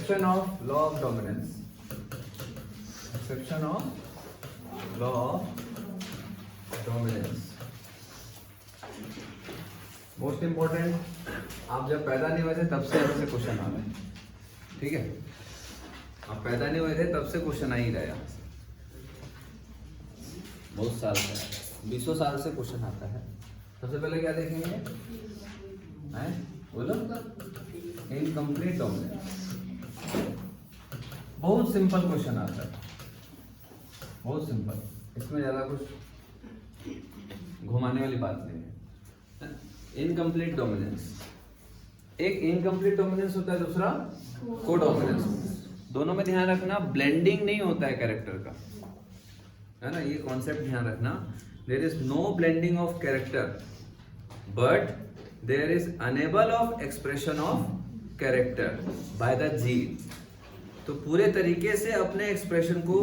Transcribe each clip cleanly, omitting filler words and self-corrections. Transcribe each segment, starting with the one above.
Exception of law of dominance, exception of law of dominance. Most important, आप जब पैदा नहीं हुए थे तब से ऐसे क्वेश्चन आ रहे हैं, ठीक है? आप पैदा नहीं हुए थे तब से क्वेश्चन आ ही रहा है यहाँ से, बहुत साल से, 20 साल से क्वेश्चन आता है। सबसे पहले क्या देखेंगे, हैं बोलो, इनकम्प्लीट डोमिनेंस। बहुत सिंपल क्वेश्चन आता है, बहुत सिंपल, इसमें ज्यादा कुछ घुमाने वाली बात नहीं है। इनकम्प्लीट डोमिनेंस, एक इनकम्प्लीट डोमिनेंस होता है, दूसरा को डोमिनेंस। दोनों में ध्यान रखना, ब्लेंडिंग नहीं होता है कैरेक्टर का, है ना, ये कॉन्सेप्ट ध्यान रखना। There is no blending of character but there is unable of expression of character by the gene. तो पूरे तरीके से अपने एक्सप्रेशन को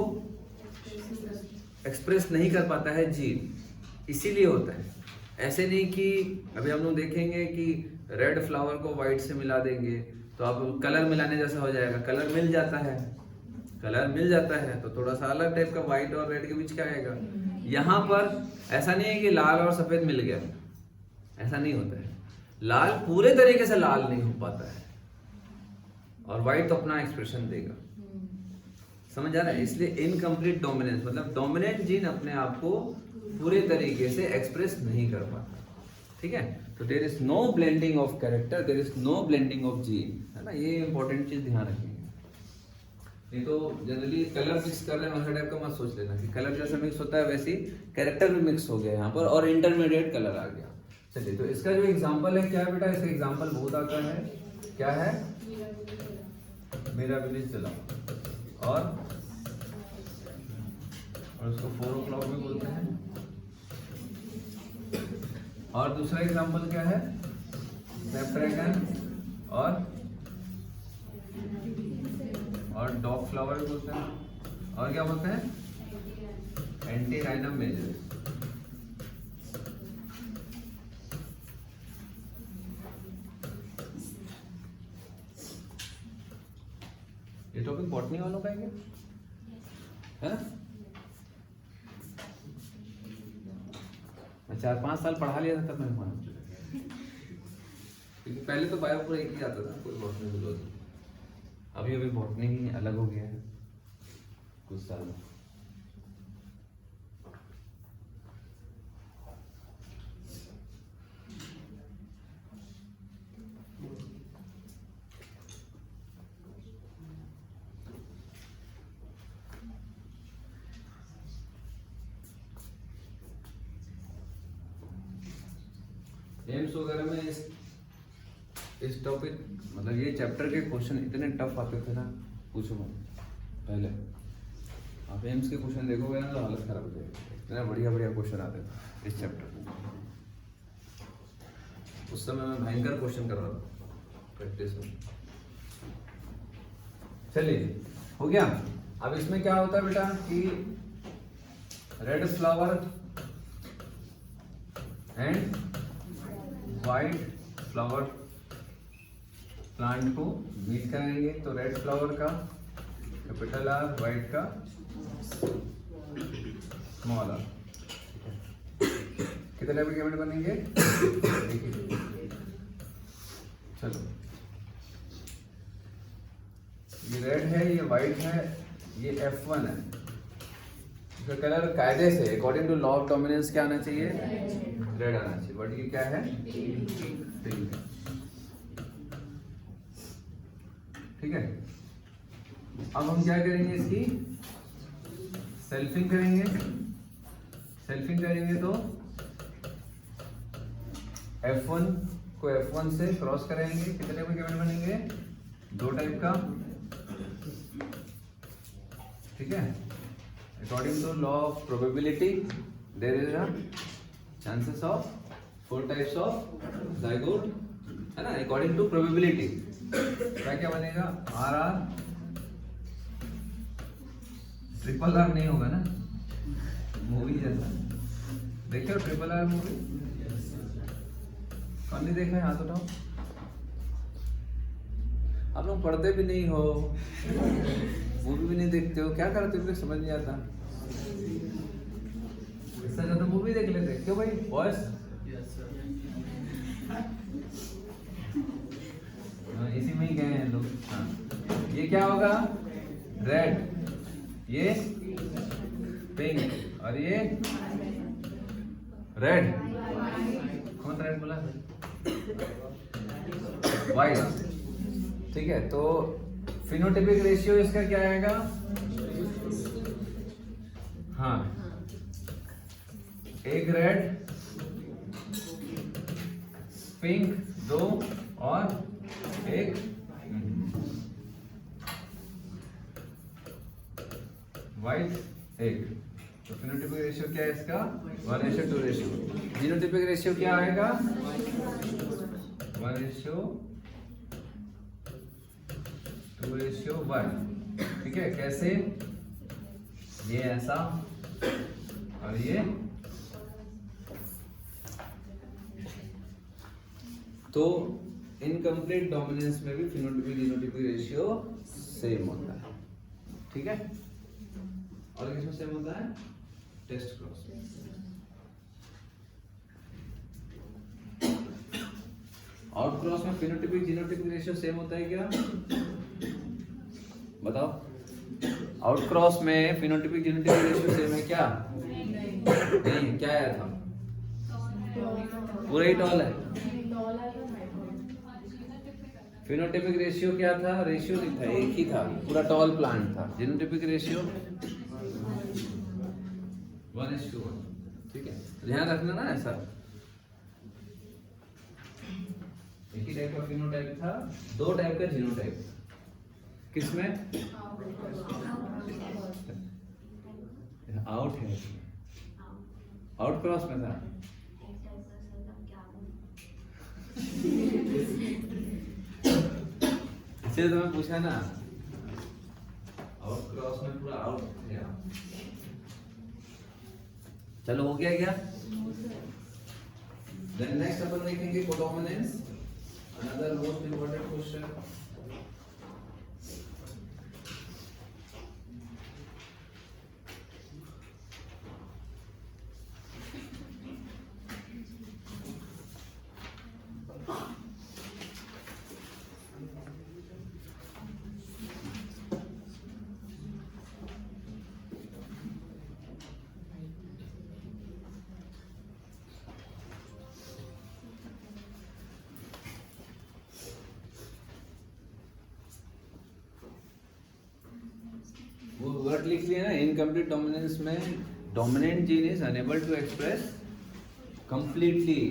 एक्सप्रेस नहीं कर पाता है जीन, इसीलिए होता है। ऐसे नहीं कि अभी हम लोग देखेंगे कि रेड फ्लावर को व्हाइट से मिला देंगे तो आप कलर मिलाने जैसा हो जाएगा, कलर मिल जाता है, कलर मिल जाता है तो थोड़ा सा अलग टाइप का व्हाइट और रेड के बीच क्या आएगा। यहाँ पर ऐसा नहीं है कि लाल और सफेद मिल गया, ऐसा नहीं होता है। लाल पूरे तरीके से लाल नहीं हो पाता है और व्हाइट तो अपना एक्सप्रेशन देगा, समझ आ रहा है? इसलिए इनकम्प्लीट डोमिनेंस मतलब डोमिनेंट जीन अपने आप को पूरे तरीके से एक्सप्रेस नहीं कर पाता, ठीक है? तो there is no blending of character, there is no blending of gene, है ना, ये इंपॉर्टेंट चीज ध्यान रखेंगे। नहीं तो जनरली कलर मिक्स कर रहे हैं वैसा टाइप का मत सोच लेना कि कलर जैसा मिक्स होता है वैसे कैरेक्टर भी मिक्स हो गया यहाँ पर और इंटरमीडिएट कलर आ गया। चलिए, तो इसका जो एग्जाम्पल है क्या है बेटा, इसका एग्जाम्पल बहुत आता है, क्या है, मिराबिलिस जलाओ और उसको 4 o'clock भी बोलते हैं। और दूसरा एग्जाम्पल क्या है, स्नैपड्रैगन और डॉग फ्लावर भी बोलते हैं। और क्या बोलते हैं, एंटीराइनम मेजर। ये टॉपिक बॉटनी वालों का है क्या, है ना? मैं 4-5 साल पढ़ा लिया था तब मैंने माना, क्योंकि पहले तो बायो पूरा एक ही आता था, कोई बॉटनी बोलो। अभी अभी बॉटनी ही अलग हो गया है कुछ साल। एम्स वगैरह में इस टॉपिक मतलब ये चैप्टर के क्वेश्चन इतने टफ आते थे ना, पूछो मत। पहले आप एम्स के क्वेश्चन देखोगे ना तो हालत खराब हो जाएगी, इतना बढ़िया बढ़िया क्वेश्चन आते थे इस चैप्टर में। उस समय मैं भयंकर क्वेश्चन कर रहा था प्रैक्टिस में। चलिए, हो गया। अब इसमें क्या होता है बेटा कि red flower and white flower plant को मीट कराएंगे, तो रेड फ्लावर का कैपिटल आर, व्हाइट का स्मॉल आर। कितने एलिमेंट बनेंगे, चलो ये रेड है, ये व्हाइट है, ये F1 है। इसका कलर कायदे से according to law of dominance क्या आना चाहिए, रेड आना चाहिए, बट ये क्या है, पिंक। ठीक है, अब हम क्या करेंगे, इसकी सेल्फिंग करेंगे। सेल्फिंग करेंगे तो F1 को F1 से क्रॉस कराएंगे, कितने टाइप के बनेंगे, 2 टाइप का। ठीक है, according to law of probability there is a chances of 4 types of zygote, है ना, अकॉर्डिंग टू प्रोबेबिलिटी। क्या क्या बनेगा, आर आर, ट्रिपल आर नहीं होगा ना, मूवी जैसा देखिए ट्रिपल आर मूवी, कौन नहीं देखा है हाथ उठाओ। आप लोग पढ़ते भी नहीं हो, मूवी भी नहीं देखते हो, क्या करते हो समझ नहीं आता। इससे ज्यादा मूवी देख लेते, क्यों भाई बॉयस? इसी में ही गए हैं लोग। हाँ, ये क्या होगा? रेड, ये पिंक और ये रेड। कौन रेड बोला? वाइट। ठीक है, तो फिनोटाइपिक रेशियो इसका क्या आएगा? हाँ, एक रेड, पिंक 2 और एक वाइट 1। तो फिनोटाइपिक रेशियो क्या है इसका? 1:2 रेशियो। जीनोटाइपिक रेशियो क्या आएगा? 1:2:1। ठीक है, कैसे? ये ऐसा और ये, तो इनकम्प्लीट डोमिनेंस में भी फिनोटाइपिक जीनोटाइपिक रेशियो सेम होता है। ठीक है, और किसमें सेम होता है? Test cross. आउट क्रॉस में फिनोटाइपिक जीनोटाइपिक रेशियो सेम होता है क्या? बताओ। आउट क्रॉस में फिनोटाइपिक जीनोटाइपिक रेशियो सेम है क्या? नहीं, क्या आया था? पूरा ही टॉल है। फिनोटाइपिक रेशियो क्या था? रेशियो नहीं था, एक ही था, पूरा टॉल प्लांट था। Genotypic ratio 1:1। ठीक है, ध्यान रखना ना ऐसा। एक ही टाइप का फिनोटाइप था, 2 टाइप का जीनोटाइप। किसमें? आउट है, आउट क्रॉस में था। इसलिए तो मैं पूछा ना, आउट क्रॉस में पूरा आउट है। चलो, हो गया क्या? देन नेक्स्ट अपन देखेंगे codominance, another most important question. वो वर्ड लिख लिया ना, इनकम्प्लीट डोमिनेंस में dominant gene is unable to express completely,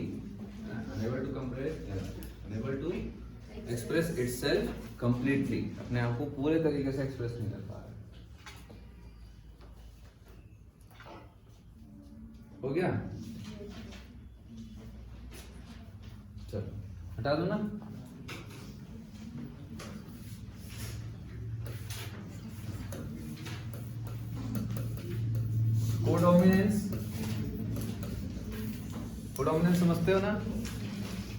unable to express itself completely, अपने आप को पूरे तरीके से एक्सप्रेस नहीं कर पा रहा। हो गया? चलो हटा दो ना। कोडोमिनेंस, कोडोमिनेंस समझते हो ना?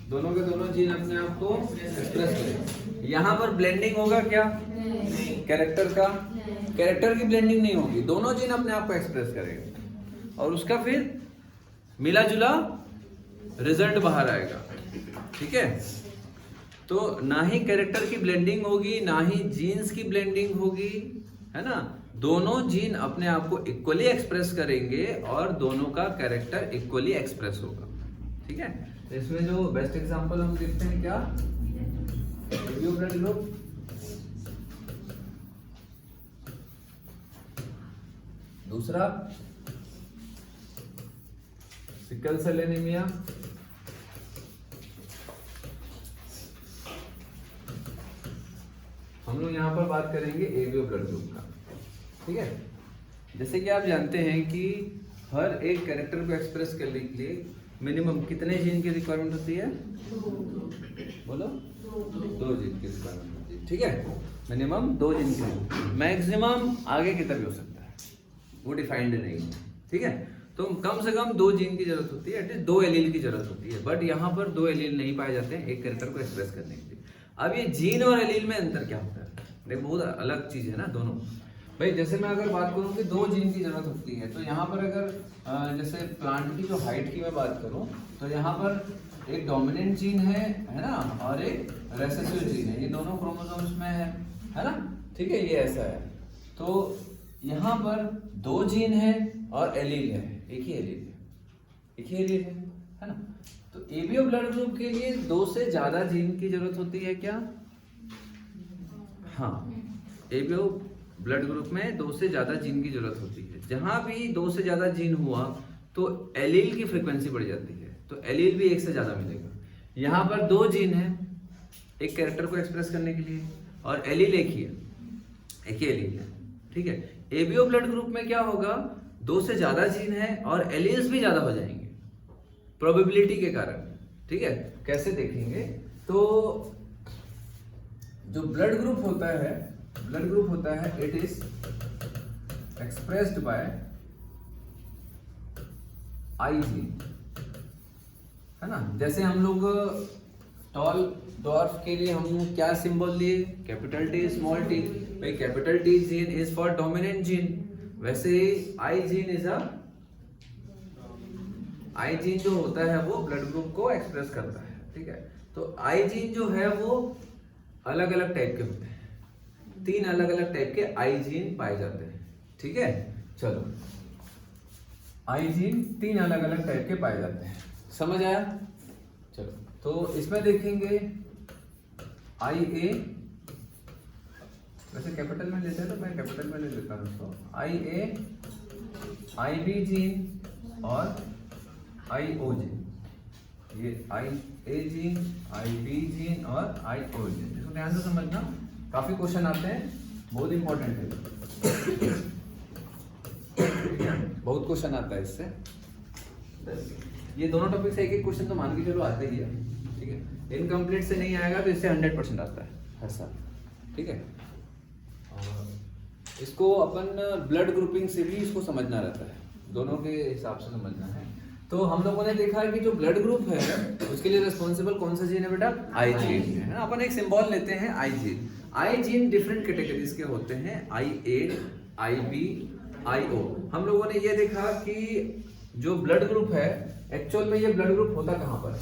दोनों के दोनों जीन अपने आप को एक्सप्रेस करें। यहाँ पर ब्लेंडिंग होगा क्या? कैरेक्टर का, कैरेक्टर की ब्लेंडिंग नहीं होगी, दोनों जीन अपने आप को एक्सप्रेस करेंगे और उसका फिर मिला जुला रिजल्ट बाहर आएगा। ठीक है, तो ना ही कैरेक्टर की ब्लेंडिंग होगी, ना ही जीन्स की ब्लेंडिंग होगी, है ना? दोनों जीन अपने आप को इक्वली एक्सप्रेस करेंगे और दोनों का कैरेक्टर इक्वली एक्सप्रेस होगा। ठीक है, तो इसमें जो बेस्ट एग्जांपल हम देखते हैं क्या? रिव्यू ब्लड ग्रुप, दूसरा सिकल सेल एनीमिया, हम लोग यहाँ पर बात करेंगे एवियो ब्लड ग्रुप का। ठीक है, जैसे कि आप जानते हैं कि हर एक कैरेक्टर को एक्सप्रेस करने के लिए मिनिमम कितने जीन की रिक्वायरमेंट होती है? बोलो, 2 जीन की रिक्वायरमेंट होती है। ठीक है, मिनिमम 2 जीन की, मैक्सिमम आगे की तरफ हो सकता है, वो डिफाइंड नहीं है। ठीक है, तो कम से कम 2 जीन की जरूरत होती है, एटलीस्ट 2 एलील की जरूरत होती है। बट यहाँ पर 2 एलील नहीं पाए जाते हैं एक कैरेक्टर को एक्सप्रेस करने के लिए। अब ये जीन और एलील में अंतर क्या होता है? देखो बहुत अलग चीज है ना दोनों। भाई जैसे मैं अगर बात करूं कि 2 जीन की जरूरत होती है, तो यहाँ पर अगर जैसे प्लांट की जो हाइट की मैं बात करूं, तो यहाँ पर एक डोमिनेंट जीन है ना, और एक रेसेसिव जीन है, ये दोनों क्रोमोसोम्स में है ना, ठीक है, ये ऐसा है। तो यहाँ पर 2 जीन है और एलील है, एक ही एलील है ना। तो एबीओ ब्लड ग्रुप के लिए 2 से ज्यादा जीन की जरूरत होती है क्या? हाँ, एबीओ ब्लड ग्रुप में 2 से ज्यादा जीन की जरूरत होती है। जहां भी 2 से ज्यादा जीन हुआ तो एलील की फ्रीक्वेंसी बढ़ जाती है, तो एलील भी 1 से ज्यादा मिलेगा। यहाँ पर 2 जीन है एक कैरेक्टर को एक्सप्रेस करने के लिए, और एलील एक ही एलील है, ठीक है। एबीओ ब्लड ग्रुप में क्या होगा, 2 से ज्यादा जीन है और एलील्स भी ज्यादा हो जाएंगे प्रोबेबिलिटी के कारण, ठीक है। कैसे देखेंगे, तो जो ब्लड ग्रुप होता है it is expressed by I gene, है ना। जैसे हम लोग टॉल डॉर्फ के लिए हम क्या सिंबल लिए, कैपिटल टी स्मॉल टी। भाई capital T gene is for dominant gene, वैसे आई जीन जो होता है वो ब्लड ग्रुप को एक्सप्रेस करता है, ठीक है। तो आई जीन जो है वो अलग अलग टाइप के होते हैं, 3 अलग अलग टाइप के आई जीन पाए जाते हैं, ठीक है। चलो, आई जीन 3 अलग अलग टाइप के पाए जाते हैं, समझ आया। चलो, तो इसमें देखेंगे आई ए, वैसे कैपिटल में लेते हैं तो मैं कैपिटल में ले लेता हूँ उसको, आई ए, आई बी जीन और आई ओ जीन। ये आई ए जीन, आई बी जीन और आई ओ जीन, इसको ध्यान से समझना, काफी क्वेश्चन आते हैं, बहुत इंपॉर्टेंट है, बहुत क्वेश्चन आता है इससे। ये दोनों टॉपिक से एक क्वेश्चन तो मान के चलो आते ही है, ठीक है। इनकम्प्लीट से नहीं आएगा तो इससे 100% आता है हर साल, ठीक है। इसको अपन ब्लड ग्रुपिंग से भी इसको समझना रहता है, दोनों के हिसाब से समझना है। तो हम लोगों ने देखा है कि जो ब्लड ग्रुप है उसके लिए रिस्पॉन्सिबल कौन सा जीन है बेटा, आई जीन है ना। अपन एक सिंबल लेते हैं आई जीन। आई जीन डिफरेंट कैटेगरीज के होते हैं, आई ए, आई बी, आई ओ। हम लोगों ने ये देखा कि जो ब्लड ग्रुप है एक्चुअल में ये ब्लड ग्रुप होता कहाँ पर,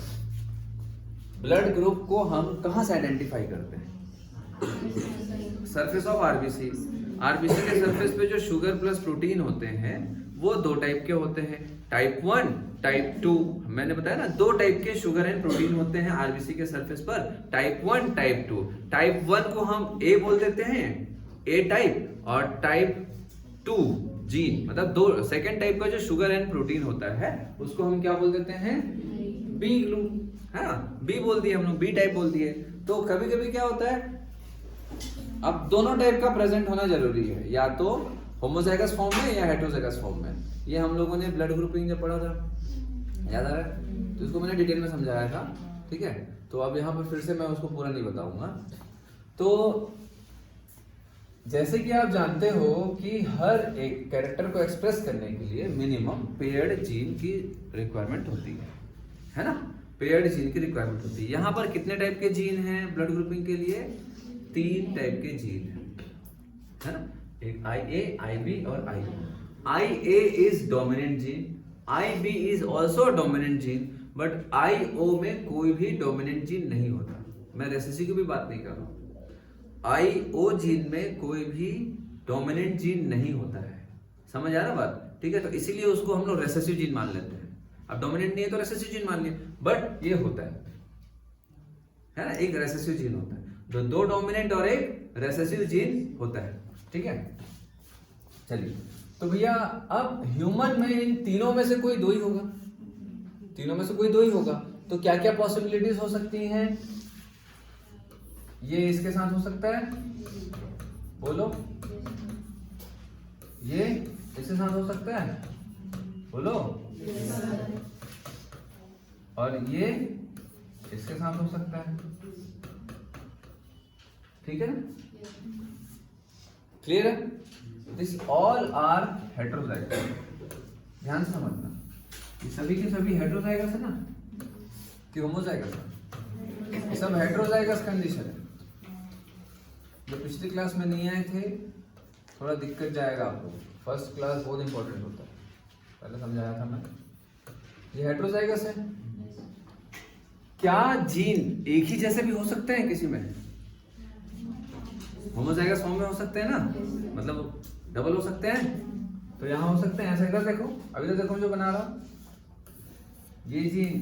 ब्लड ग्रुप को हम कहाँ से आइडेंटिफाई करते हैं, सरफेस ऑफ आरबीसी। आरबीसी के सरफेस पे जो शुगर प्लस प्रोटीन होते हैं वो 2 टाइप के होते हैं, टाइप 1, टाइप 2। मैंने बताया ना 2 टाइप के शुगर एंड प्रोटीन होते हैं आरबीसी के सरफेस पर, टाइप 1, टाइप 2। टाइप 1 को हम ए बोल देते हैं, ए टाइप, और टाइप 2 जीन मतलब 2 सेकेंड टाइप का जो शुगर एंड प्रोटीन होता है उसको हम क्या बोल देते हैं, बी ग्लू, है ना, बी बोल दिए हम लोग, बी टाइप बोल दिए। तो कभी कभी क्या होता है, अब दोनों टाइप का प्रेजेंट होना जरूरी है, या तो होमोजाइगस फॉर्म में या हेटेरोजाइगस फॉर्म में। ये हम लोगों ने ब्लड ग्रुपिंग जब पढ़ा था, याद आ रहा है, तो इसको मैंने डिटेल में समझाया था, ठीक है। तो अब यहाँ पर फिर से मैं उसको पूरा नहीं बताऊंगा। तो जैसे कि आप जानते हो कि हर एक कैरेक्टर को एक्सप्रेस करने के लिए मिनिमम पेयर्ड जीन की रिक्वायरमेट होती है ना, पेयर्ड जीन की रिक्वायरमेंट होती है। यहाँ पर कितने टाइप के जीन हैं ब्लड ग्रुपिंग के लिए, 3 टाइप के जीन है ना, एक आई ए, आई बी और I O. I A is dominant gene, I B is also dominant gene, but I O में कोई भी डोमिनेंट जीन नहीं होता। मैं रेसेसिव की भी बात नहीं कर रहा हूँ, आई ओ जीन में कोई भी डोमिनेंट जीन नहीं होता है, समझ आ रहा बात, ठीक है। तो इसीलिए उसको हम लोग रेसेसिव जीन मान लेते हैं। अब डोमिनेंट नहीं है तो रेसेसिव जीन मान लिए, बट ये होता है ना, एक रेसेसिव जीन होता है, जो 2 डोमिनेंट और एक रेसेसिव जीन होता है, ठीक है। चलिए, तो भैया अब ह्यूमन में इन तीनों में से कोई 2 ही होगा, तीनों में से कोई 2 ही होगा, तो क्या क्या पॉसिबिलिटीज हो सकती हैं, ये इसके साथ हो सकता है, बोलो, ये इसके साथ हो सकता है, बोलो, और ये इसके साथ हो सकता है, ठीक है ना, क्लियर है। दिस ऑल आर हेटेरोजाइगस, ध्यान से समझना, ये सभी के सभी हेटेरोजाइगस है ना कि होमोजाइगस है, सब हेटेरोजाइगस कंडीशन है, जो पिछली क्लास में नहीं आए थे थोड़ा दिक्कत जाएगा आपको। फर्स्ट क्लास बहुत इंपॉर्टेंट होता है, पहले समझाया था मैं। ये हेटेरोजाइगस है। क्या जीन एक ही जैसे भी हो सकते हैं किसी में? होमोजाइगस फॉर्म में हो सकते हैं ना, मतलब डबल हो सकते हैं। तो यहाँ हो सकते हैं, ऐसा इधर देखो, अभी तो देखो जो बना रहा, ये जीन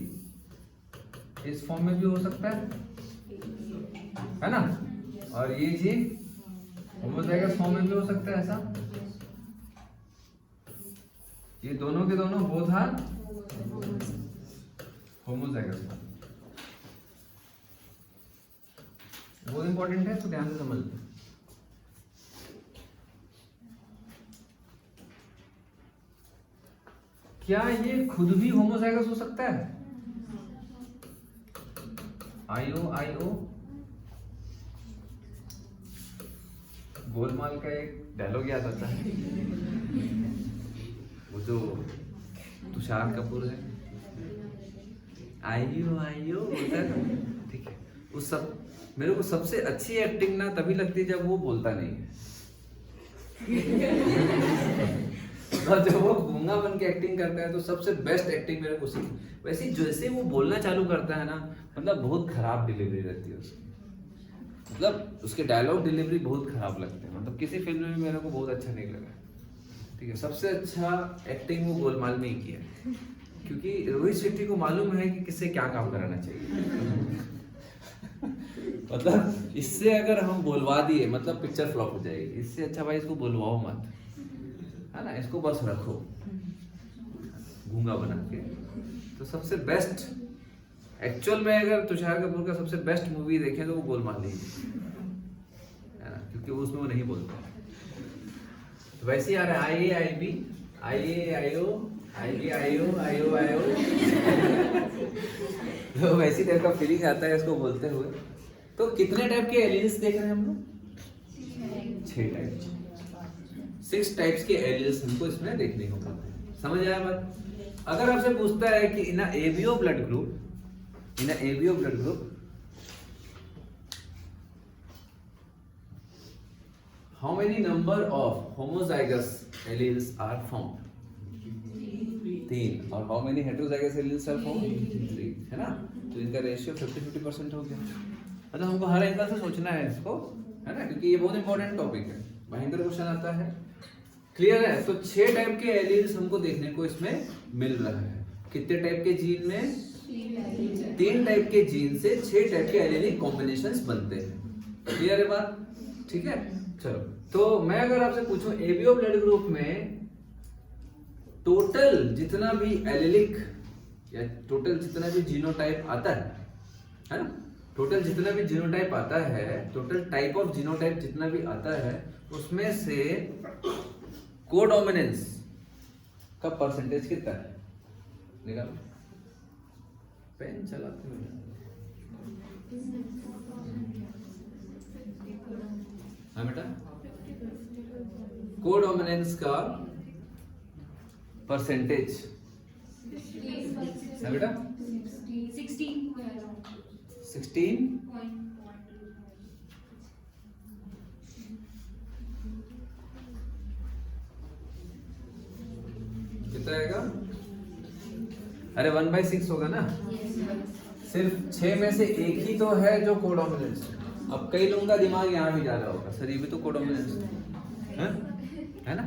इस फॉर्म में भी हो सकता है ना, और ये जीन होमोजाइगस फॉर्म में भी हो सकता है ऐसा। ये दोनों के दोनों बोथ आर होमोजाइगस। बहुत इंपॉर्टेंट है, तो ध्यान से समझ लो। क्या ये खुद भी होमोजाइगस हो सकता है? आईओ गोलमाल का एक डायलॉग याद आता है, वो जो तुषार कपूर है, आईओ बोलता है, ठीक है। उस सब मेरे को सबसे अच्छी एक्टिंग ना तभी लगती है जब वो बोलता नहीं है। और जब वो गूंगा बन के एक्टिंग करता है तो सबसे बेस्ट एक्टिंग मेरे को सीखी। वैसे जैसे वो बोलना चालू करता है ना, मतलब बहुत खराब डिलीवरी रहती है उसकी, मतलब उसके डायलॉग डिलीवरी बहुत खराब लगते हैं। मतलब किसी फिल्म में मेरे को बहुत अच्छा नहीं लगा, ठीक है। सबसे अच्छा एक्टिंग वो गोलमाल में ही किया, क्योंकि रोहित शेट्टी को मालूम है कि किससे क्या काम कराना चाहिए। मतलब इससे अगर हम बोलवा दिए मतलब पिक्चर फ्लॉप हो जाएगी। इससे अच्छा भाई इसको बोलवाओ मत, है ना, इसको बस रखो गूंगा बना के। तो सबसे बेस्ट एक्चुअल में अगर तुषार कपूर का सबसे बेस्ट मूवी देखें तो वो गोलमाल ही है ना, क्योंकि उसमें वो नहीं बोलता। तो वैसे यार आईए आईबी आईए IO IB IO IO IO तो वैसी टाइप का फीलिंग आता है इसको बोलते हुए। तो कितने टाइप के एलियंस देख रहे हैं हम लोग? 6 टाइप, 6 टाइप्स के एलियंस हमको इसमें देखने को मिलते हैं। समझ आया बात? अगर आपसे पूछता है कि in ABO blood group how many number of homozygous alleles are found? 3। और how many heterozygous alleles are found? 3, है ना। तो इनका रेशियो 50-50% हो गया। मतलब हमको हर एंगल से सोचना है इसको, है ना, क्योंकि ये बहुत इंपॉर्टेंट टॉपिक है। भयंकर क्वेश्चन आता है, क्लियर है? तो 6 टाइप के एलियंस हमको देखने को इसमें मिल रहा है। कितने टाइप के जीन में? 3 टाइप के जीन से 6 टाइप के एलियनिक कॉम्बिनेशंस बनते हैं। क्लियर है बात? ठीक है, चलो। तो मैं अगर आपसे पूछूं एबीओ ब्लड ग्रुप में टोटल जितना भी एलिलिक या टोटल जितना भी जीनोटाइप आता है ना, टोटल जितना भी जीनोटाइप आता है, टोटल टाइप ऑफ जीनोटाइप जितना भी आता है, उसमें से कोडोमिनेंस का परसेंटेज कितना है? निकालो, पेन चलाते हुए। हाँ बेटा, कोडोमिनेंस का परसेंटेज है बेटा 16 कितना आएगा? अरे 1/6 होगा ना। सिर्फ 6 में से एक ही तो है जो कोडोमिनेंस। अब कई लोगों का दिमाग यहाँ भी जा रहा होगा, सर ये भी तो कोडोमिनेंस है ना।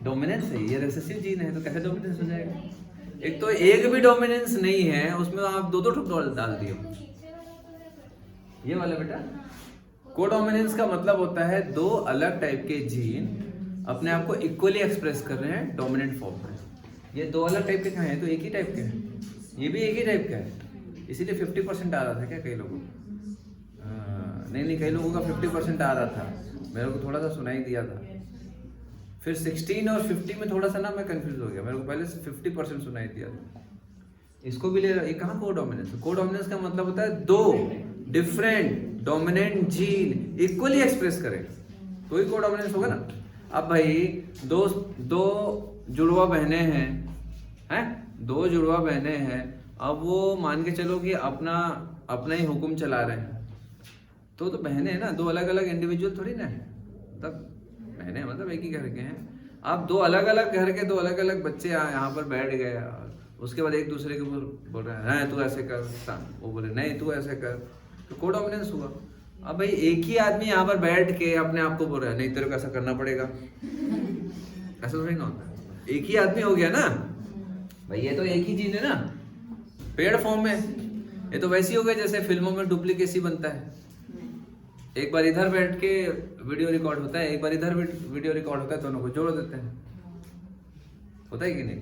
डोमिनेंस है, ये रिसेसिव जीन है, तो कैसे डोमिनेंस हो जाएगा? एक तो एक भी डोमिनेंस नहीं है उसमें, आप 2-2 ठुक डाल दिए। ये वाला बेटा कोडोमिनेंस का मतलब होता है 2 अलग टाइप के जीन अपने आप को इक्वली एक्सप्रेस कर रहे हैं डोमिनेंट फॉर्म में। ये 2 अलग टाइप के कहाँ हैं? तो एक ही टाइप के हैं, ये भी एक ही टाइप का है। इसीलिए 50% आ रहा था क्या कई लोगों को? नहीं, कई लोगों का 50% आ रहा था, मेरे को थोड़ा सा सुनाई दिया था। फिर 16 और 50 में थोड़ा सा ना मैं कंफ्यूज हो गया, मेरे को पहले 50% सुनाई दिया था। इसको भी ले रहा, ये कहाँ कोडोमिनेंस? कोडोमिनेंस का मतलब होता है 2 different dominant gene equally express करें तो ही कोडोमिनेंस होगा ना। अब भाई दो जुड़वा बहनें हैं 2 जुड़वा बहनें हैं, अब वो मान के चलो कि अपना ही हुक्म चला रहे हैं, तो बहनें हैं ना, दो अलग अलग इंडिविजुअल थोड़ी ना है, तब बहनें मतलब एक ही घर के हैं। आप दो अलग अलग घर के दो अलग अलग बच्चे यहाँ पर बैठ गए, उसके बाद एक दूसरे के ऊपर बोल रहे हैं तू ऐसे कर, वो बोले नहीं तू ऐसे कर, तो को डोमिनेंस हुआ। अब भाई एक ही आदमी यहाँ पर बैठ के अपने आप को बोल रहा है नहीं तेरे को ऐसा करना पड़ेगा, ऐसा थोड़ी ना होता है। एक ही आदमी हो गया ना भाई, ये तो एक ही चीज है ना पेड़ फॉर्म में। ये तो वैसी हो गई जैसे फिल्मों में डुप्लीकेसी बनता है, एक बार इधर बैठ के वीडियो रिकॉर्ड होता है, एक बार इधर वीडियो रिकॉर्ड होता है, दोनों को जोड़ देते हैं, होता है कि नहीं,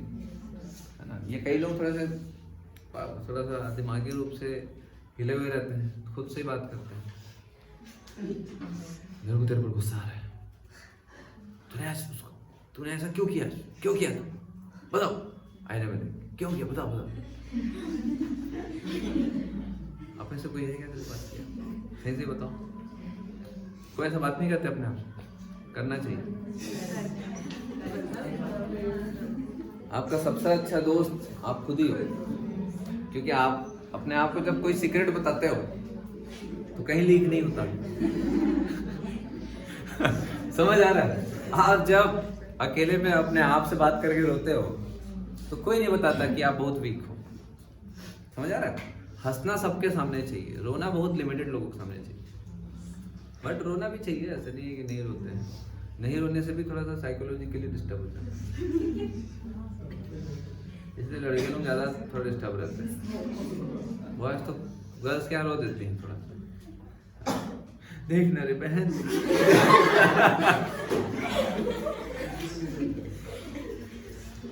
है ना। ये कई लोग थोड़ा सा दिमागी रूप से हिले हुए रहते हैं, खुद से ही बात करते हैं। मेरे को तेरे पर गुस्सा आ रहा है, तूने ऐसा क्यों किया था, बताओ, आईने में क्यों किया, बताओ। अपने से कोई है क्या बात किया, सही से बताओ। कोई ऐसा बात नहीं करते अपने आप, करना चाहिए। आपका सबसे अच्छा दोस्त आप खुद ही हो, क्योंकि आप अपने आप को जब कोई सीक्रेट बताते हो तो कहीं लीक नहीं होता। समझ आ रहा है। आप जब अकेले में अपने आप से बात करके रोते हो तो कोई नहीं बताता कि आप बहुत वीक हो, समझ आ रहा है। हंसना सबके सामने चाहिए, रोना बहुत लिमिटेड लोगों के सामने चाहिए, बट रोना भी चाहिए, ऐसा नहीं है कि नहीं रोते हैं। नहीं रोने से भी थोड़ा सा साइकोलॉजिकली डिस्टर्ब होता है, इसलिए लड़के लोग ज़्यादा थोड़ा डिस्टर्ब रहते हैं। बॉयज तो गर्ल्स क्या रो देती हैं थोड़ा सा, देखना रे बहन।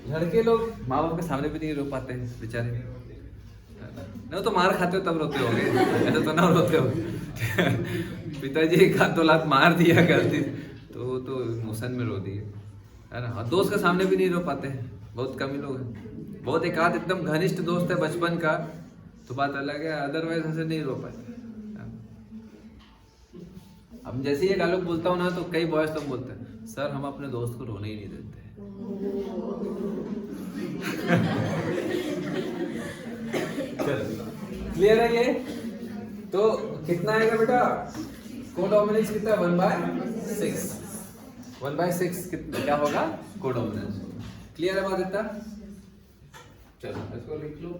लड़के लोग माँ बाप के सामने भी नहीं रो पाते हैं बेचारे, नहीं तो मार खाते हो तब रोते होगे, ऐसा तो ना रोते हो। पिताजी एक हाथ 2 लाख मार दिया गलती तो इमोशन में रो दिए, है ना। दोस्त के सामने भी नहीं रो पाते हैं, बहुत कम ही लोग हैं। बहुत एक आध एकदम घनिष्ठ दोस्त है बचपन का तो बात अलग है, अदरवाइज ऐसे नहीं रो पाते। अब जैसे ये डायलॉग बोलता हूँ ना तो कई बॉयज तो बोलते हैं सर हम अपने दोस्त को रोने ही नहीं देते। क्लियर है ये? तो कितना आएगा बेटा, कोडोमिनेंस कितना 1/6, 1/6 कितना क्या होगा कोडोमिनेंस। क्लियर है बात इतना? चलो इसको लिख लो।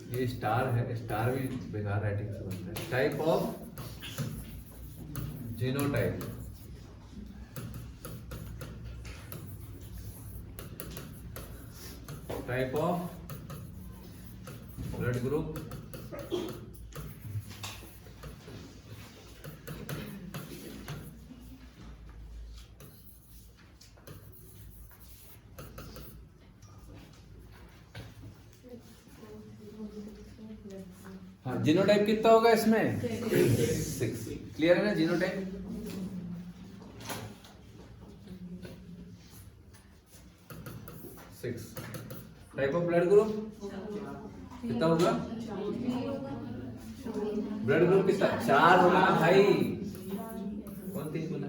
ये स्टार है, स्टार भी बेकार राइटिंग से बनता है। Type of genotype, type of blood group, हाँ जीनोटाइप कितना होगा इसमें 6। क्लियर है ना genotype? Type of blood group कितना होगा? ब्लड ग्रुप कितना 4 होगा ना भाई। कौन 3 बोला?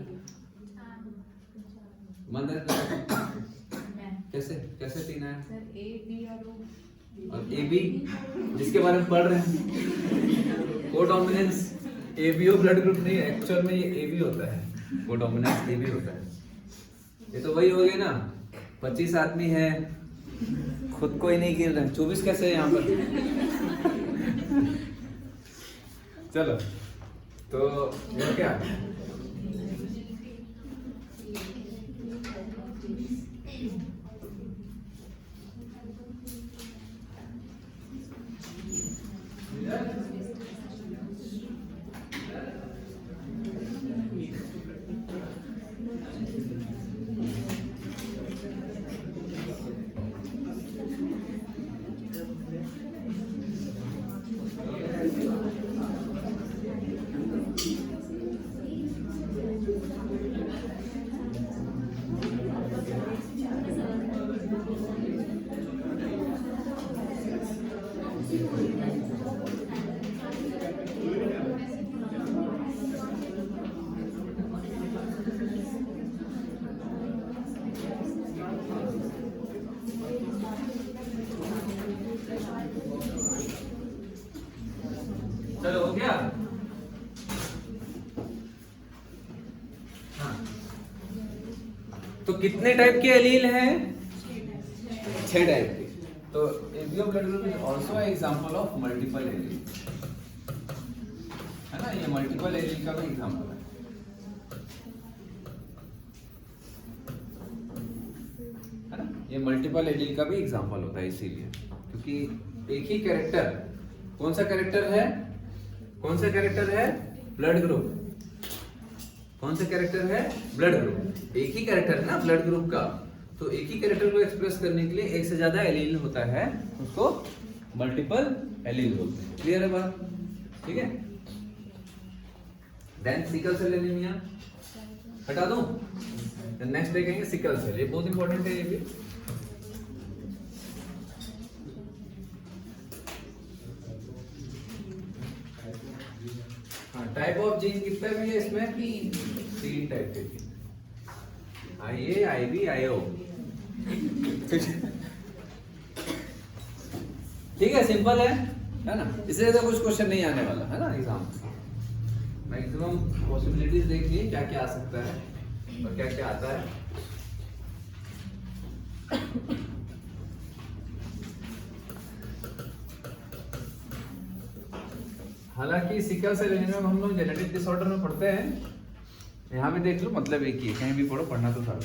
कैसे कैसे 3 आया? और ए बी जिसके बारे में पढ़ रहे हैं, codominance A B O blood group नहीं है, एक्चुअल में ये ए बी होता है, कोडोमिनेंस ए बी होता है। ये तो वही हो गया ना, 25 आदमी है खुद को ही नहीं गिर रहे, 24 कैसे है यहाँ पर? चलो तो ये क्या चलो हो गया। हाँ। तो कितने टाइप के एलील हैं? 6 टाइप के। तो ABO blood group is also example of multiple allele, है ना? ये मल्टीपल एलील का भी एग्जांपल है ना? ये मल्टीपल एलील का भी एग्जांपल होता है, इसीलिए क्योंकि एक ही कैरेक्टर, कौन सा कैरेक्टर है? कौन सा कैरेक्टर है? Blood group. कौन सा कैरेक्टर है? Blood group. एक ही कैरेक्टर है ना ब्लड ग्रुप का, तो एक ही कैरेक्टर को एक्सप्रेस करने के लिए एक से ज्यादा एलील होता है, उसको मल्टीपल एलील बोलते हैं। क्लियर है बात? ठीक है। देन सिकल सेल एनीमिया हटा दूं, नेक्स्ट देखेंगे सिकल सेल। ये बहुत इंपॉर्टेंट है ये भी। टाइप ऑफ जीन कितने भी है इसमें? 3 टाइप के जीन, IA, IB, IO। ठीक है, सिंपल है ना? इससे तो कुछ क्वेश्चन नहीं आने वाला है ना एग्जाम में। मैक्सिमम पॉसिबिलिटीज देखिए क्या क्या आ सकता है और क्या क्या आता है। हालांकि सिकल सेल एनीमिया को हम लोग जेनेटिक डिसऑर्डर में पढ़ते हैं, यहाँ भी देख लो, मतलब एक ही है, कहीं भी पढ़ो, पढ़ना तो था।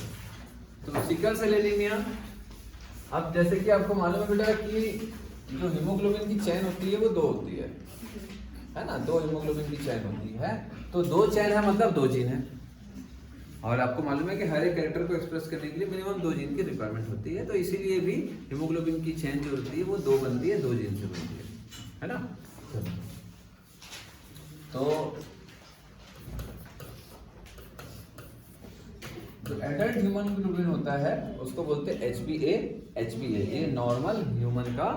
तो सिकल सेल एनीमिया, अब जैसे कि आपको मालूम है बेटा कि जो हीमोग्लोबिन की चेन होती है वो 2 होती है ना? 2 हीमोग्लोबिन की चेन होती है, तो 2 चेन है मतलब 2 जीन है। और आपको मालूम है कि हर एक कैरेक्टर को एक्सप्रेस करने के लिए मिनिमम 2 जीन की रिक्वायरमेंट होती है, तो इसीलिए भी हीमोग्लोबिन की चेन जो होती है वो 2 बनती है, 2 जीन से बनती है ना? तो जो एडल्ट ह्यूमन ग्लोबिन होता है उसको बोलते हैं HbA। ये नॉर्मल ह्यूमन का,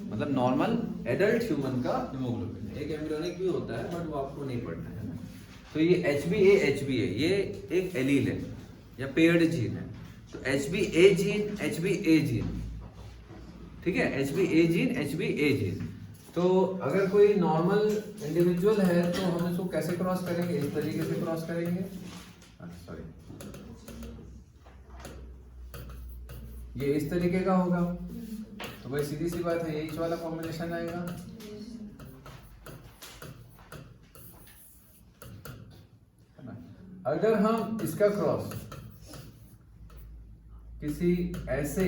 मतलब नॉर्मल एडल्ट ह्यूमन का हीमोग्लोबिन है। एक एम्ब्रियोनिक भी होता है बट वो आपको नहीं पढ़ना है ना। तो ये HbA ये एक एलील है या पेयर्ड जीन है। तो HbA जीन, ठीक है, HbA जीन। तो अगर कोई नॉर्मल इंडिविजुअल है तो हम इसको कैसे क्रॉस करेंगे? इस तरीके से क्रॉस करेंगे। सॉरी, ये इस तरीके का होगा, तो भाई सीधी सी बात है यही वाला कॉम्बिनेशन आएगा। अगर हम इसका क्रॉस किसी ऐसे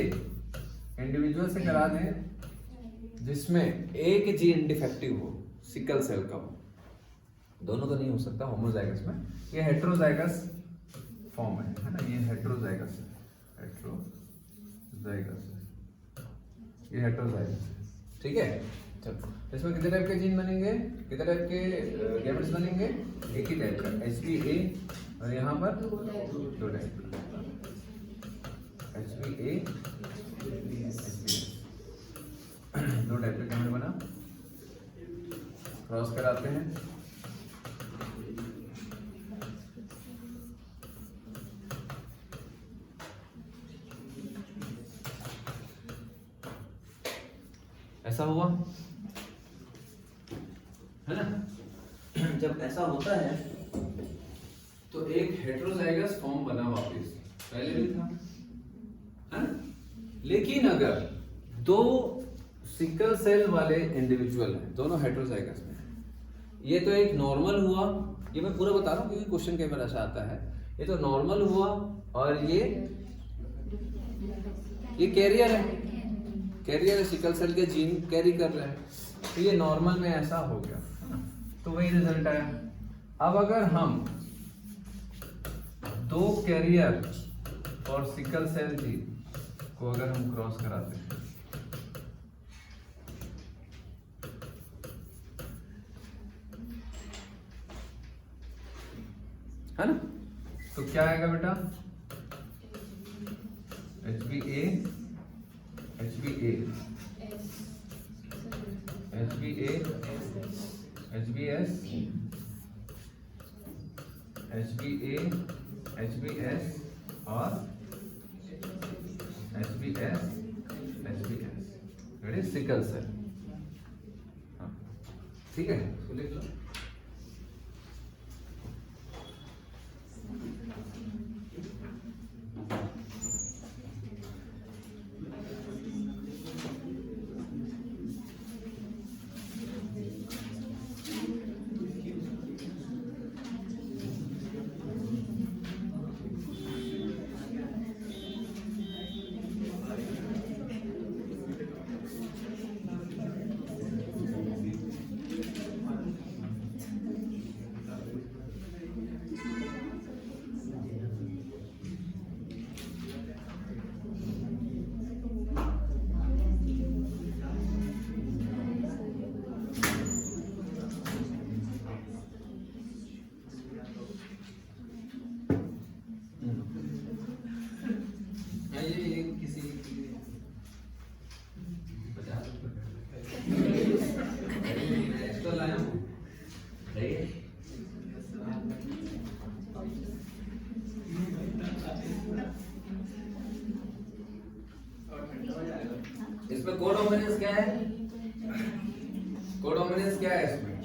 इंडिविजुअल से करा दें जिसमें एक जीन डिफेक्टिव हो, सिकल सेल का हो, दोनों तो नहीं हो सकता होमोजाइगस में, ये हेट्रोजाइगस फॉर्म है ना? ये हेट्रोजाइगस ये हेट्रोजाइगस है, ठीक है। चलो, इसमें कितने टाइप के जीन बनेंगे, कितने टाइप के गैमेट्स बनेंगे? एक ही टाइप का HbA, और यहाँ पर 2 टाइप HbA, HbA, 2 टाइप का गैमेट बना, क्रॉस कराते हैं। ऐसा हुआ है ना? जब ऐसा होता है तो एक हेट्रोजाइगस फॉर्म बना वापस, पहले भी था है ना? लेकिन अगर 2 सिकल सेल वाले इंडिविजुअल हैं, दोनों हेट्रोजाइगस में, ये तो एक नॉर्मल हुआ, ये मैं पूरा बता रहा हूँ क्योंकि क्वेश्चन कई बार ऐसा आता है। ये तो नॉर्मल हुआ और ये कैरियर है, सिकल सेल के जीन कैरी कर रहे हैं, तो ये नॉर्मल में ऐसा हो गया, तो वही रिजल्ट आया। अब अगर हम 2 कैरियर और सिकल सेल जीन को अगर हम क्रॉस कराते हैं, है ना, तो क्या आएगा बेटा? HbA HbA, HbS, HbA, HbS और HbS, HbS। Ready, sickle cell. हाँ ठीक है, इसको लिख लो। इसमें कोडोमिनेंस क्या है? कोडोमिनेंस क्या है इसमें?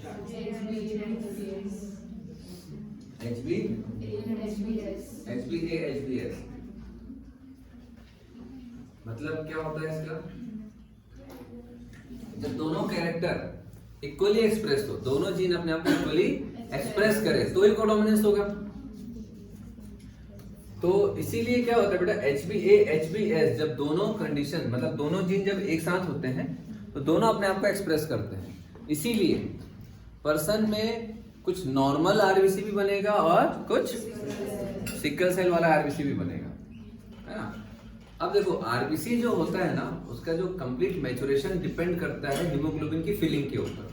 HbA, HbS। मतलब क्या होता है इसका? जब दोनों कैरेक्टर इक्वली एक्सप्रेस हो, दोनों जीन अपने आप को इक्वली एक्सप्रेस करे तो ही कोडोमिनेंस होगा। तो इसीलिए क्या होता है बेटा, HbA, HbS जब दोनों कंडीशन मतलब दोनों जीन जब एक साथ होते हैं तो दोनों अपने आप को एक्सप्रेस करते हैं। इसीलिए पर्सन में कुछ नॉर्मल आरबीसी भी बनेगा और कुछ सिकल सेल वाला आरबीसी भी बनेगा, है ना। अब देखो आरबीसी जो होता है ना, उसका जो कंप्लीट मैच्योरेशन डिपेंड करता है हीमोग्लोबिन की फिलिंग के ऊपर।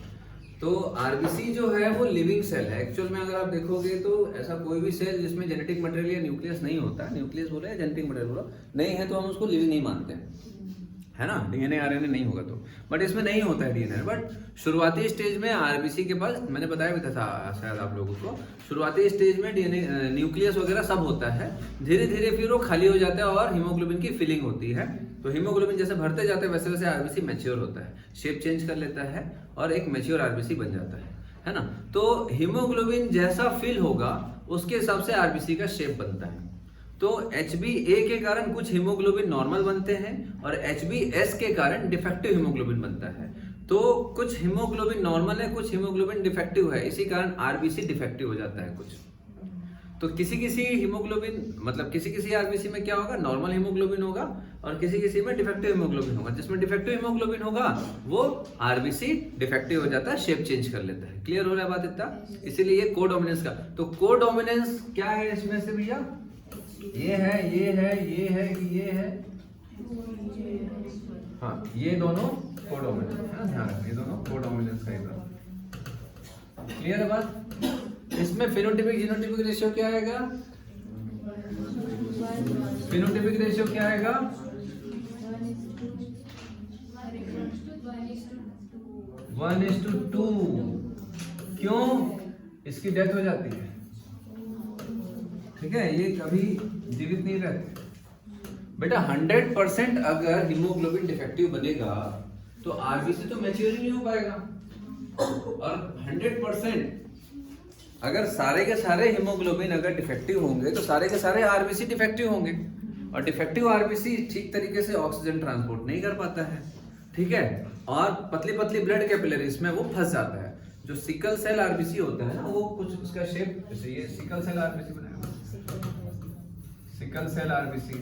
तो आरबीसी जो है वो लिविंग सेल है। एक्चुअल में अगर आप देखोगे तो ऐसा कोई भी सेल जिसमें जेनेटिक मटेरियल या न्यूक्लियस नहीं होता, न्यूक्लियस बोलो या जेनेटिक मटेरियल बोलो, नहीं है तो हम उसको लिविंग नहीं मानते हैं, है ना। डीएनए आरएनए नहीं होगा तो, बट इसमें नहीं होता है डीएनए। बट शुरुआती स्टेज में आरबीसी के पास, मैंने बताया भी था शायद आप लोगों को, शुरुआती स्टेज में डीएनए न्यूक्लियस वगैरह सब होता है। धीरे धीरे फिर वो खाली हो जाता है और हीमोग्लोबिन की फिलिंग होती है। तो हीमोग्लोबिन जैसे भरते जाते हैं वैसे वैसे आरबीसी मैच्योर होता है, शेप चेंज कर लेता है और एक मैच्योर आरबीसी बन जाता है ना। तो हीमोग्लोबिन जैसा फिल होगा उसके हिसाब से आरबीसी का शेप बनता है। तो HbA के कारण कुछ हीमोग्लोबिन नॉर्मल बनते हैं और HbS के कारण डिफेक्टिव हीमोग्लोबिन बनता है। तो कुछ हीमोग्लोबिन नॉर्मल है, कुछ हीमोग्लोबिन डिफेक्टिव है, इसी कारण आरबीसी डिफेक्टिव हो जाता है कुछ। तो किसी किसी हीमोग्लोबिन मतलब किसी किसी आरबीसी में क्या होगा, नॉर्मल हीमोग्लोबिन होगा और किसी किसी में डिफेक्टिव हीमोग्लोबिन होगा। जिसमें डिफेक्टिव हीमोग्लोबिन होगा वो आरबीसी डिफेक्टिव हो जाता है, शेप चेंज कर लेता है। क्लियर हो रहा है बात इतना? इसीलिए कोडोमिनेंस का, तो कोडोमिनेंस क्या है इसमें से भैया? ये है, ये है, ये है, ये है, हाँ ये दोनों कोडोमिनेंस है, ध्यान रखना ये दोनों कोडोमिनेंस का इधर। क्लियर है बात? इसमें फिनोटाइपिक जीनोटाइपिक रेशियो क्या आएगा? फिनोटाइपिक रेशियो क्या आएगा? 1:2। क्यों? इसकी डेथ हो जाती है, ठीक है, ये कभी जीवित नहीं रहते बेटा। 100% अगर हीमोग्लोबिन डिफेक्टिव बनेगा तो आरबीसी तो मैच्योर ही नहीं हो पाएगा। और 100% अगर सारे के सारे हीमोग्लोबिन अगर डिफेक्टिव होंगे तो सारे के सारे आरबीसी डिफेक्टिव होंगे और डिफेक्टिव आरबीसी ठीक तरीके से ऑक्सीजन ट्रांसपोर्ट नहीं कर पाता है, ठीक है। और पतली पतली ब्लड कैपिलरीज में वो फंस जाता है। जो सिकल सेल आरबीसी होता है ना, वो कुछ उसका शेप जैसे ये सिकल सेल आरबीसी बनाएगा, सिकल सेल आरबीसी,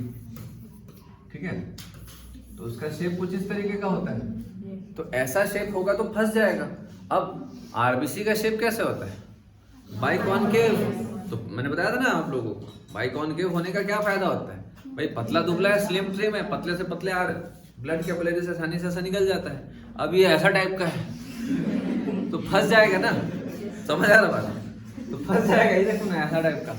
ठीक है। तो उसका शेप कुछ इस तरीके का होता है। तो ऐसा शेप होगा तो फंस जाएगा। अब आरबीसी का शेप कैसे होता है? बाइकॉनकेव। तो मैंने बताया था ना आप लोगों को, बाइकॉनकेव होने का क्या फायदा होता है भाई? पतला दुबला है, स्लिम ट्रिम है, पतले से पतले आ रहे, ब्लड कैपिलरी से आसानी से ऐसा निकल जाता है। अब ये ऐसा टाइप का है तो फंस जाएगा ना, समझ आ रहा बात? तो फंस जाएगा, ये देखो ना ऐसा टाइप का,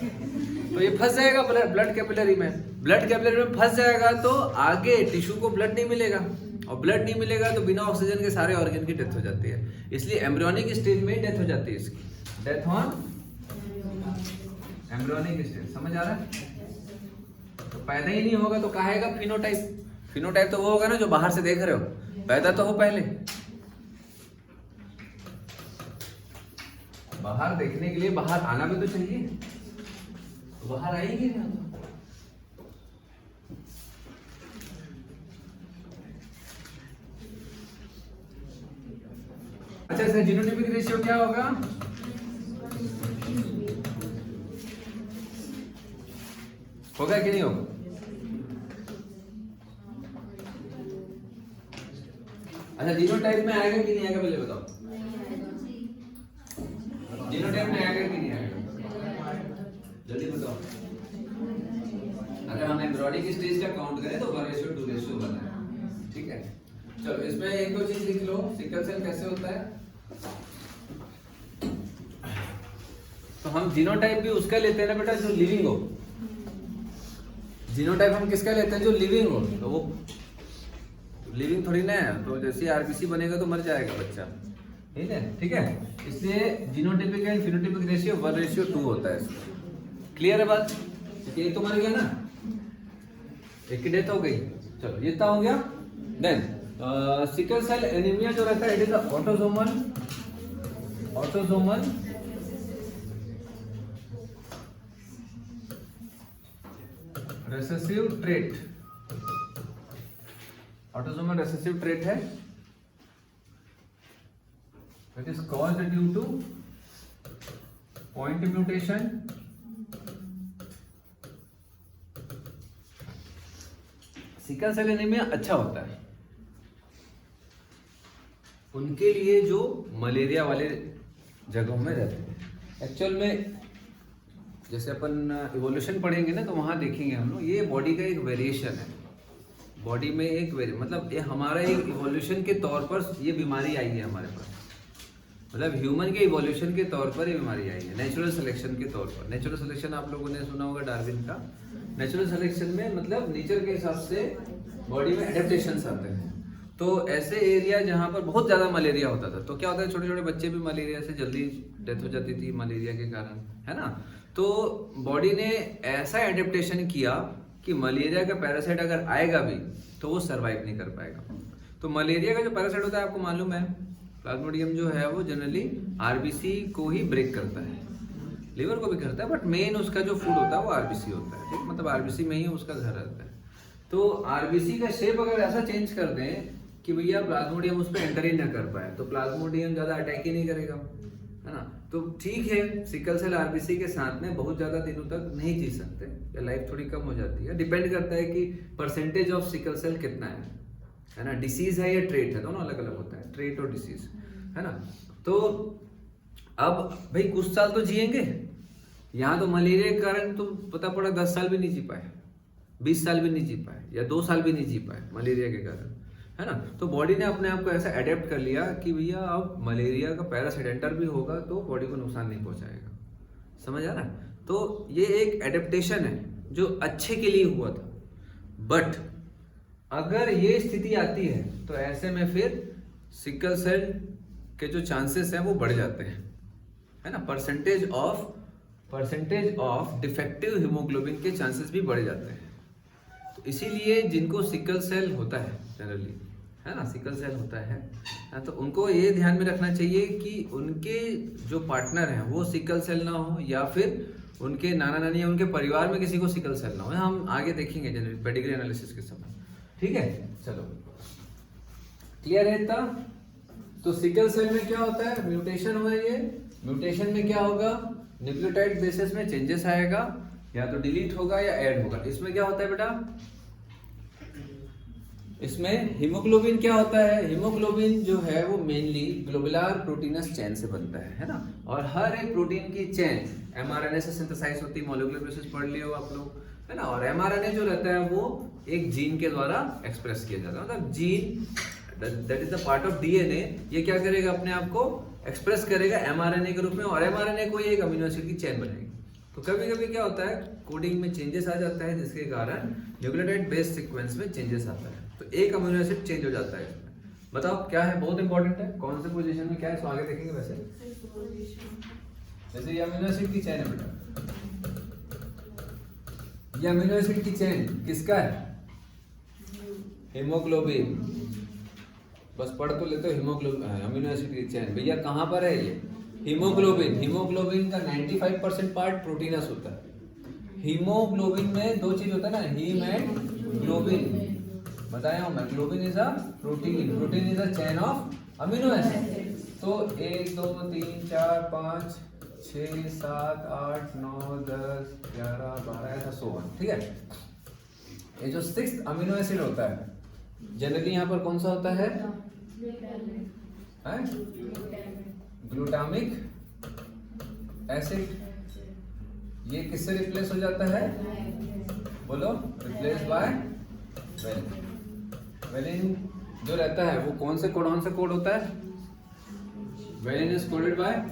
तो ये फंस जाएगा ब्लड कैपिलरी में। ब्लड कैपिलरी में फंस जाएगा तो आगे टिश्यू को ब्लड नहीं मिलेगा और ब्लड नहीं मिलेगा तो बिना ऑक्सीजन के सारे ऑर्गन की डेथ हो जाती है। इसलिए एम्ब्रियोनिक स्टेज में डेथ हो जाती है इसकी, डेथ ऑन एम्ब्रियोनिक स्टेज। समझ आ रहा है? तो पैदा ही नहीं होगा तो कहाँ आएगा फिनोटाइप? फिनोटाइप तो वो होगा ना जो बाहर से देख रहे हो, पैदा तो हो पहले। बाहर देखने के लिए बाहर आना भी तो चाहिए, तो बाहर आएंगे ना। अच्छा सर, जीनोटाइपिक रेशियो क्या होगा? होगा कि नहीं होगा? अच्छा, जीनोटाइप में आएगा कि नहीं आएगा पहले बताओ। जीनोटाइप में आएगा कि नहीं आएगा, जल्दी बताओ। अगर हम एम्ब्रियोनिक स्टेज का काउंट करें तो 1:2 बना है। ठीक है, चलो इसमें एक दो चीज लिख लो। सिकल सेल कैसे होता है? तो हम जीनोटाइप भी उसका लेते हैं ना बेटा जो लिविंग हो। जीनोटाइप हम किसका लेते हैं? जो लिविंग हो। तो वो लिविंग थोड़ी ना है, तो जैसे आरबीसी बनेगा तो मर जाएगा बच्चा। ठीक है, ठीक है। इसलिए जीनोटाइपिक एंड फिनोटाइपिक रेशियो 1:2 होता है। क्लियर है बात? एक तो मर गया ना, एक की डेथ हो गई। चलो ये हो गया। देन सिकल सेल एनीमिया जो रहता है, it is autosomal recessive trait. Autosomal recessive trait है। It is caused due to point mutation, sickle cell anaemia अच्छा होता है उनके लिए जो मलेरिया वाले जगहों में रहते हैं। एक्चुअल में जैसे अपन इवोल्यूशन पढ़ेंगे ना तो वहाँ देखेंगे हम लोग, ये बॉडी का एक वेरिएशन है। बॉडी में एक मतलब ये हमारा एक इवोल्यूशन के तौर पर ये बीमारी आई है हमारे पास। मतलब ह्यूमन के इवोल्यूशन के तौर पर ये बीमारी आई है, नेचुरल सिलेक्शन के तौर पर। नेचुरल सिलेक्शन आप लोगों ने सुना होगा डार्विन का। नेचुरल सिलेक्शन में मतलब नेचर के हिसाब से बॉडी में एडेप्टेशंस आते हैं। तो ऐसे एरिया जहाँ पर बहुत ज़्यादा मलेरिया होता था तो क्या होता है, छोटे छोटे बच्चे भी मलेरिया से जल्दी डेथ हो जाती थी मलेरिया के कारण, है ना। तो बॉडी ने ऐसा एडेप्टेशन किया कि मलेरिया का पैरासाइट अगर आएगा भी तो वो सरवाइव नहीं कर पाएगा। तो मलेरिया का जो पैरासाइट होता है आपको मालूम है, प्लाज्मोडियम जो है वो जनरली आरबीसी को ही ब्रेक करता है, लीवर को भी करता है, बट मेन उसका जो फूड होता है वो आरबीसी होता है। ठीक, मतलब आरबीसी में ही उसका घर रहता है। तो आरबीसी का शेप अगर ऐसा चेंज कर दें कि भैया प्लाज्मोडियम उस पर एंटर ही ना कर पाए तो प्लाज्मोडियम ज्यादा अटैक ही नहीं करेगा, है ना। तो ठीक है, सिकल सेल आरबीसी के साथ में बहुत ज्यादा दिनों तक नहीं जी सकते या लाइफ थोड़ी कम हो जाती है। डिपेंड करता है कि परसेंटेज ऑफ सिकल सेल कितना है ना। डिसीज है या ट्रेट है, दोनों अलग अलग होता है, ट्रेट और डिसीज, है ना। तो अब भाई कुछ साल तो जिएंगे। यहाँ तो मलेरिया के कारण तो पता पड़ा 10 साल भी नहीं जी पाए, 20 साल भी नहीं जी पाए या 2 साल भी नहीं जी पाए मलेरिया के कारण, है ना। तो बॉडी ने अपने आप को ऐसा अडेप्ट कर लिया कि भैया अब मलेरिया का पैरासाइट एंटर भी होगा तो बॉडी को नुकसान नहीं पहुंचाएगा। समझ आ रहा है? तो ये एक एडेप्टेशन है जो अच्छे के लिए हुआ था। बट अगर ये स्थिति आती है तो ऐसे में फिर सिकल सेल के जो चांसेस हैं वो बढ़ जाते हैं, है ना। परसेंटेज ऑफ डिफेक्टिव हीमोग्लोबिन के चांसेस भी बढ़ जाते हैं। तो इसीलिए जिनको सिकल सेल होता है जनरली, है ना, सिकल सेल होता है, तो उनको ये ध्यान में रखना चाहिए कि उनके जो पार्टनर हैं वो सिकल सेल ना हो या फिर उनके नाना नानी या उनके परिवार में किसी को सिकल सेल ना हो। हम आगे देखेंगे जनरली पेडिग्री एनालिसिस के समय। ठीक है, चलो क्लियर है इतना। तो सिकल सेल में क्या होता है, म्यूटेशन हुआ। ये म्यूटेशन में क्या होगा, न्यूक्लियोटाइड बेसिस में चेंजेस आएगा, या तो डिलीट होगा या ऐड होगा। इसमें क्या होता है बेटा, इसमें हीमोग्लोबिन क्या होता है, हीमोग्लोबिन जो है वो मेनली ग्लोबुलर प्रोटीनस चेन से बनता है ना। और हर एक प्रोटीन की चेन एमआरएनए से सिंथेसाइज होती है, मॉलिक्यूलर बेसिस पढ़ लिए हो आप लोग, है ना। और एमआरएनए जो रहता है वो एक जीन के द्वारा एक्सप्रेस किया जाता है। मतलब gene that is the part of DNA, ये क्या करेगा, अपने आप को एक्सप्रेस करेगा एमआरएनए के रूप में, और एमआरएनए को एक अमीनो एसिड की चेन बनाएगी। तो कभी कभी क्या होता है, कोडिंग में चेंजेस आ जाता है जिसके कारण न्यूक्लियोटाइड बेस सीक्वेंस में चेंजेस आता है। तो एक अमीनो एसिड चेंज हो जाता है इसमें। बताओ क्या है, बहुत इंपॉर्टेंट है, कौन से पोजीशन में क्या है, इसको आगे देखेंगे। वैसे जैसे ये अमीनो एसिड की चेन है बेटा, ये अमीनो एसिड की चेन किसका है, हीमोग्लोबिन। बस पढ़ तो लेते हो, हीमोग्लोबिन अमीनो एसिड की चेन भैया कहाँ पर है ये, हीमोग्लोबिन। हीमोग्लोबिन का 95% पार्ट प्रोटीनस होता है। हीमोग्लोबिन में दो चीज होता है ना, हीम एंड ग्लोबिन, बताया हूं मैं। Globin is a protein, protein is a chain of amino acid. तो 1 2 3 4 5 6 7 8 9 10 11 12 ऐसा 100, ठीक है। ये जो 6th अमीनो एसिड होता है जनरली यहाँ पर कौन सा होता है, ग्लूटामिक एसिड। ये किससे रिप्लेस हो जाता है, बोलो, रिप्लेस बाय वेलिन। वेलिन जो रहता है वो कौन से कोडॉन से कोड होता है, valine is coded by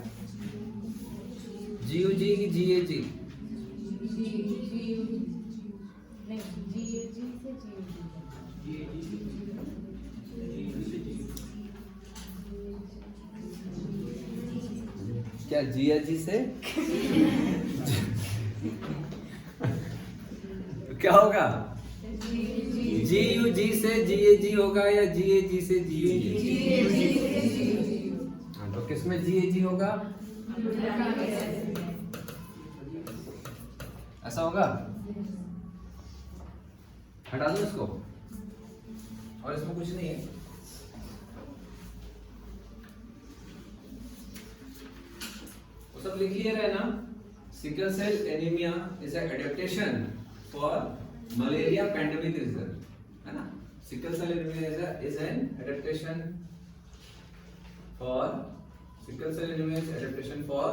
GUG की GAG, क्या GAG से क्या होगा, GUG से GAG होगा या GAG से GUG? तो किसमें GAG होगा, ऐसा होगा। हटा दो इसको, और इसमें कुछ नहीं है। वो सब लिख लिए रहे ना। Sickle cell anaemia is adaptation for malaria pandemic region, है ना। Sickle cell anaemia is an adaptation for, sickle cell anaemia is adaptation for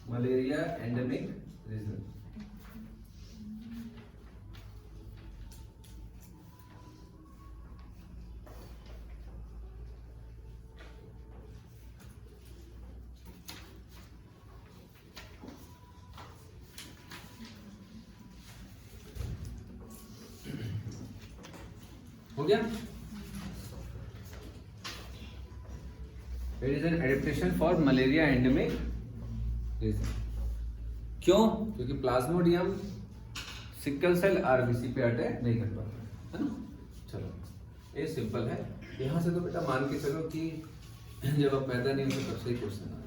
malaria endemic region. हो गया। It is an adaptation for malaria endemic region. क्यों, क्योंकि plasmodium sickle cell RBC पे attack नहीं कर पाता है ना। चलो ये सिंपल है। यहाँ से तो बेटा मान के चलो कि जब आप पैदा नहीं होते तब से ही क्वेश्चन